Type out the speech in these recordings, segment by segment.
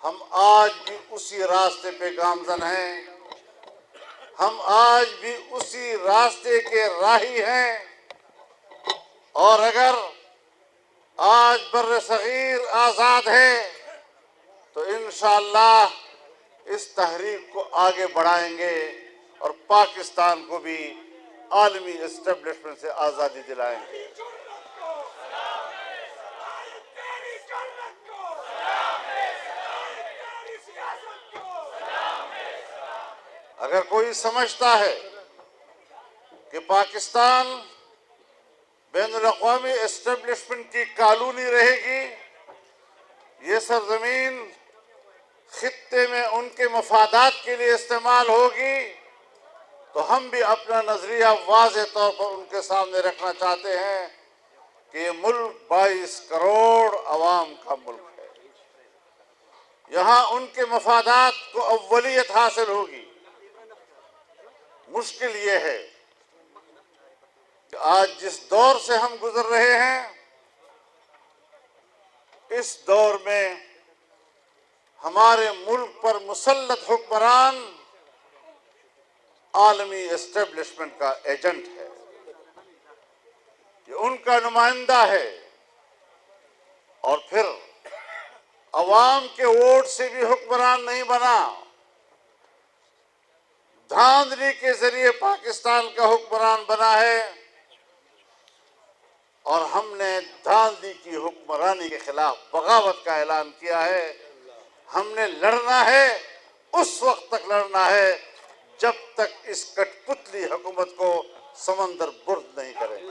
ہم آج بھی اسی راستے پہ گامزن ہیں، ہم آج بھی اسی راستے کے راہی ہیں، اور اگر آج بر صغیر آزاد ہے تو انشاءاللہ اس تحریک کو آگے بڑھائیں گے اور پاکستان کو بھی عالمی اسٹیبلشمنٹ سے آزادی دلائیں گے۔ اگر کوئی سمجھتا ہے کہ پاکستان بین الاقوامی اسٹیبلشمنٹ کی کالونی رہے گی، یہ سرزمین خطے میں ان کے مفادات کے لیے استعمال ہوگی، تو ہم بھی اپنا نظریہ واضح طور پر ان کے سامنے رکھنا چاہتے ہیں کہ یہ ملک 22 کروڑ عوام کا ملک ہے، یہاں ان کے مفادات کو اولیت حاصل ہوگی۔ مشکل یہ ہے کہ آج جس دور سے ہم گزر رہے ہیں، اس دور میں ہمارے ملک پر مسلط حکمران عالمی اسٹیبلشمنٹ کا ایجنٹ ہے، یہ ان کا نمائندہ ہے، اور پھر عوام کے ووٹ سے بھی حکمران نہیں بنا، دھاندلی کے ذریعے پاکستان کا حکمران بنا ہے، اور ہم نے دھاندلی کی حکمرانی کے خلاف بغاوت کا اعلان کیا ہے۔ ہم نے لڑنا ہے، اس وقت تک لڑنا ہے جب تک اس کٹ پتلی حکومت کو سمندر برد نہیں کریں گے۔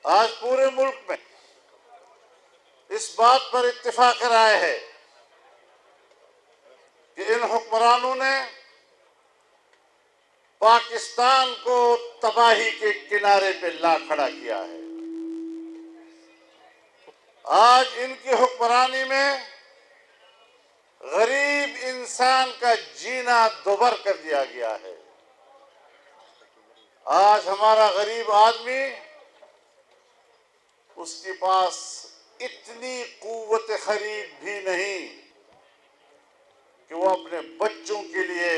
آج پورے ملک میں اس بات پر اتفاق رائے ہے کہ ان حکمرانوں نے پاکستان کو تباہی کے کنارے پہ لا کھڑا کیا ہے۔ آج ان کی حکمرانی میں غریب انسان کا جینا دوبر کر دیا گیا ہے۔ آج ہمارا غریب آدمی، اس کے پاس اتنی قوت خرید بھی نہیں کہ وہ اپنے بچوں کے لیے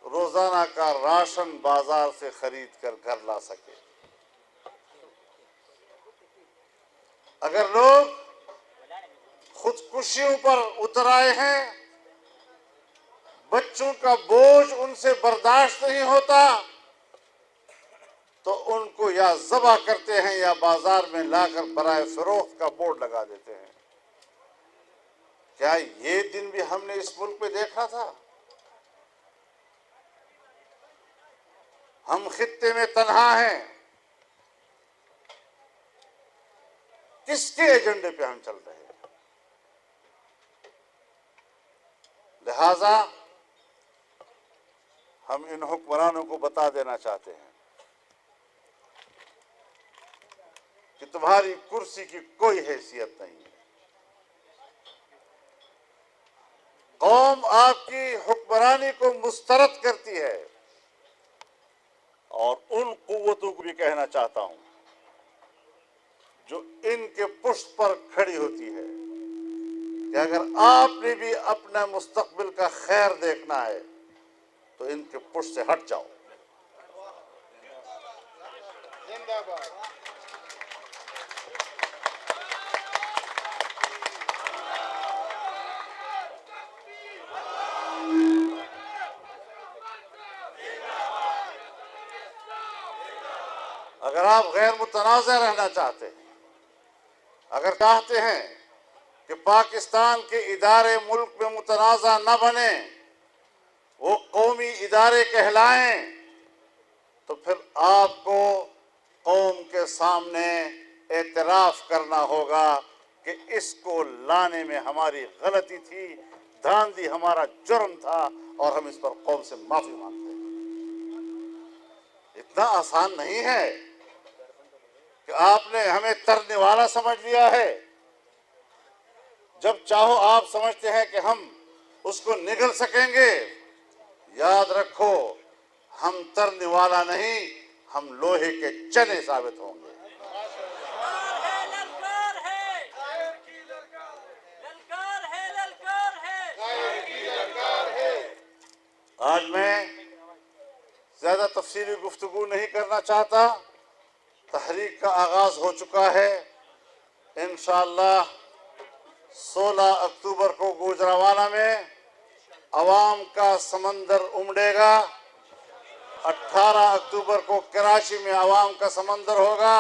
روزانہ کا راشن بازار سے خرید کر گھر لا سکے۔ اگر لوگ خودکشیوں پر اتر آئے ہیں، بچوں کا بوجھ ان سے برداشت نہیں ہوتا، تو ان کو یا ذبح کرتے ہیں یا بازار میں لا کر برائے فروخت کا بورڈ لگا دیتے ہیں۔ کیا یہ دن بھی ہم نے اس ملک میں دیکھا تھا؟ ہم خطے میں تنہا ہیں، کس کے ایجنڈے پہ ہم چل رہے ہیں؟ لہذا ہم ان حکمرانوں کو بتا دینا چاہتے ہیں کہ تمہاری کرسی کی کوئی حیثیت نہیں ہے۔ قوم آپ کی حکمرانی کو مسترد کرتی ہے، اور ان قوتوں کو بھی کہنا چاہتا ہوں جو ان کے پشت پر کھڑی ہوتی ہے کہ اگر آپ نے بھی اپنا مستقبل کا خیر دیکھنا ہے تو ان کے پشت سے ہٹ جاؤ۔ اگر آپ غیر متنازع رہنا چاہتے ہیں، اگر چاہتے ہیں کہ پاکستان کے ادارے ملک میں متنازع نہ بنے، وہ قومی ادارے کہلائیں، تو پھر آپ کو قوم کے سامنے اعتراف کرنا ہوگا کہ اس کو لانے میں ہماری غلطی تھی، دھاندلی ہمارا جرم تھا، اور ہم اس پر قوم سے معافی مانگتے ہیں۔ اتنا آسان نہیں ہے کہ آپ نے ہمیں ترنے والا سمجھ لیا ہے. جب چاہو آپ سمجھتے ہیں کہ ہم اس کو نگل سکیں گے. یاد رکھو ہم ترنے والا نہیں، ہم لوہے کے چنے ثابت ہوں گے. آج میں زیادہ تفصیلی گفتگو نہیں کرنا چاہتا. تحریک کا آغاز ہو چکا ہے. انشاءاللہ 16 اکتوبر کو گوجرانوالہ میں عوام کا سمندر امڑے گا. 18 اکتوبر کو کراچی میں عوام کا سمندر ہوگا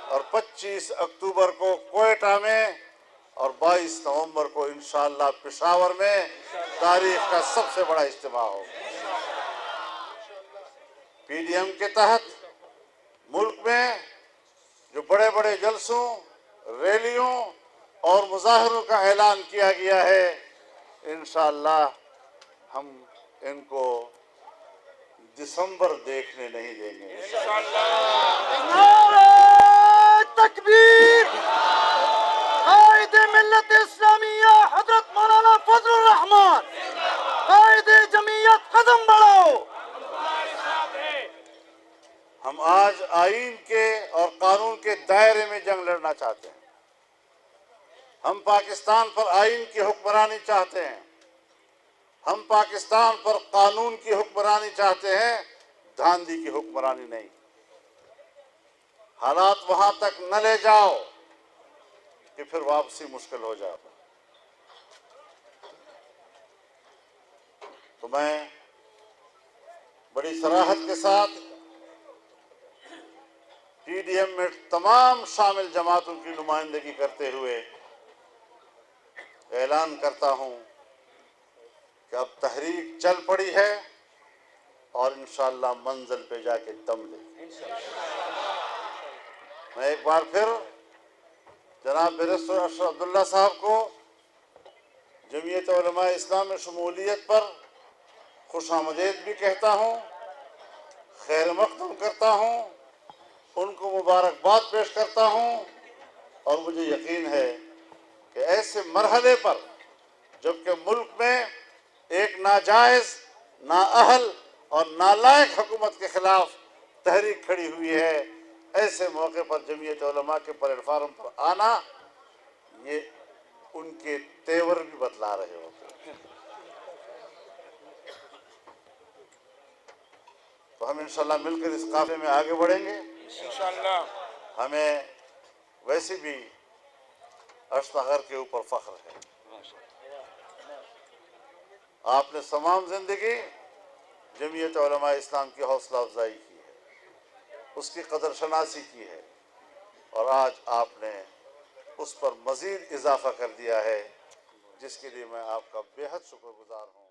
اور 25 اکتوبر کو کوئٹہ میں اور 22 نومبر کو انشاءاللہ پشاور میں تاریخ کا سب سے بڑا اجتماع ہوگا. پی ڈی ایم کے تحت ملک میں جو بڑے بڑے جلسوں، ریلیوں اور مظاہروں کا اعلان کیا گیا ہے، انشاءاللہ ہم ان کو دسمبر دیکھنے نہیں دیں گے. نعرہ تکبیر! قائد ملت اسلامیہ حضرت مولانا فضل الرحمان، قائد جمعیت قدم بڑھاؤ. ہم آج آئین کے اور قانون کے دائرے میں جنگ لڑنا چاہتے ہیں. ہم پاکستان پر آئین کی حکمرانی چاہتے ہیں. ہم پاکستان پر قانون کی حکمرانی چاہتے ہیں، دھاندلی کی حکمرانی نہیں. حالات وہاں تک نہ لے جاؤ کہ پھر واپسی مشکل ہو جائے. تو میں بڑی صراحت کے ساتھ پی ڈی ایم میں تمام شامل جماعتوں کی نمائندگی کرتے ہوئے اعلان کرتا ہوں کہ اب تحریک چل پڑی ہے اور انشاءاللہ منزل پہ جا کے دم لے. میں ایک بار پھر جناب بیرسٹر اشرف عبداللہ صاحب کو جمعیت علماء اسلام میں شمولیت پر خوش آمدید بھی کہتا ہوں، خیر مقدم کرتا ہوں، ان کو مبارکباد پیش کرتا ہوں. اور مجھے یقین ہے کہ ایسے مرحلے پر جبکہ ملک میں ایک ناجائز، نااہل اور نالائق حکومت کے خلاف تحریک کھڑی ہوئی ہے، ایسے موقع پر جمعیت علماء کے پلیٹ فارم پر آنا یہ ان کے تیور بھی بتلا رہے ہوتے ہیں. تو ہم انشاءاللہ مل کر اس قافلے میں آگے بڑھیں گے. انشاءاللہ ہمیں ویسے بھی اشتغر کے اوپر فخر ہے. آپ نے تمام زندگی جمعیت علماء اسلام کی حوصلہ افزائی کی ہے، اس کی قدر شناسی کی ہے، اور آج آپ نے اس پر مزید اضافہ کر دیا ہے، جس کے لیے میں آپ کا بے حد شکر گزار ہوں.